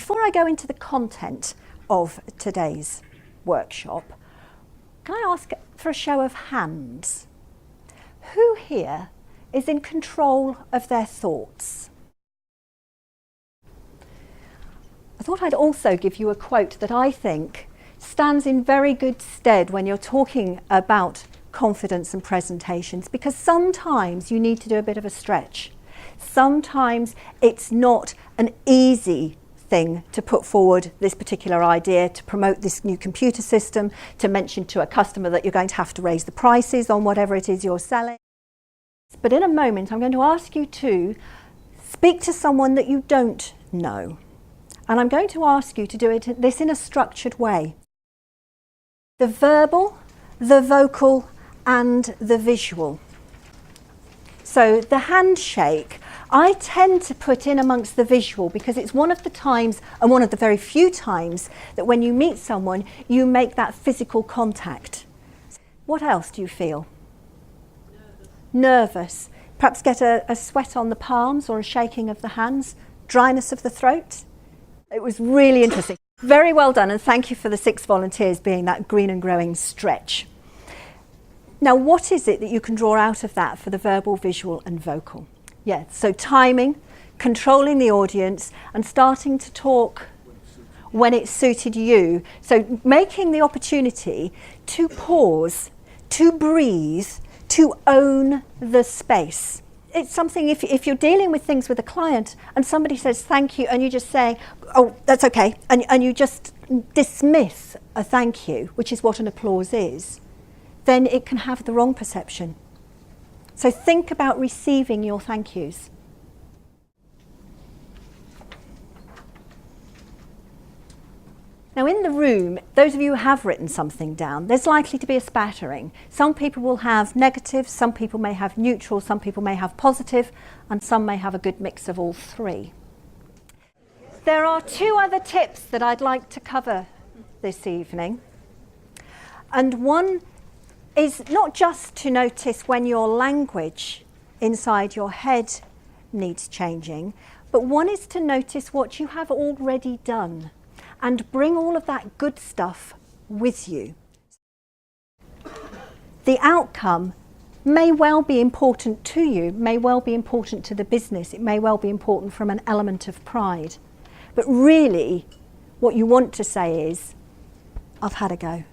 before I go into the content of today's workshop, can I ask for a show of hands? Who here is in control of their thoughts? I thought I'd also give you a quote that I think stands in very good stead when you're talking about confidence and presentations, because sometimes you need to do a bit of a stretch. Sometimes it's not an easy thing to put forward this particular idea, to promote this new computer system, to mention to a customer that you're going to have to raise the prices on whatever it is you're selling. But in a moment, I'm going to ask you to speak to someone that you don't know. And I'm going to ask you to do this in a structured way. The verbal, the vocal, and the visual. So the handshake, I tend to put in amongst the visual because it's one of the times, and one of the very few times, that when you meet someone, you make that physical contact. What else do you feel? Nervous. Perhaps get a sweat on the palms or a shaking of the hands, dryness of the throat. It was really interesting. Very well done, and thank you for the 6 volunteers being that green and growing stretch. Now, what is it that you can draw out of that for the verbal, visual and vocal? Yeah, so timing, controlling the audience and starting to talk when it suited you. So making the opportunity to pause, to breathe, to own the space. It's something, if you're dealing with things with a client and somebody says thank you and you just say, oh, that's okay, and you just dismiss a thank you, which is what an applause is, then it can have the wrong perception. So think about receiving your thank yous. Now in the room, those of you who have written something down, there's likely to be a spattering. Some people will have negative, some people may have neutral, some people may have positive, and some may have a good mix of all three. There are 2 other tips that I'd like to cover this evening. And one is not just to notice when your language inside your head needs changing, but one is to notice what you have already done and bring all of that good stuff with you. The outcome may well be important to you, may well be important to the business, it may well be important from an element of pride. But really, what you want to say is, I've had a go.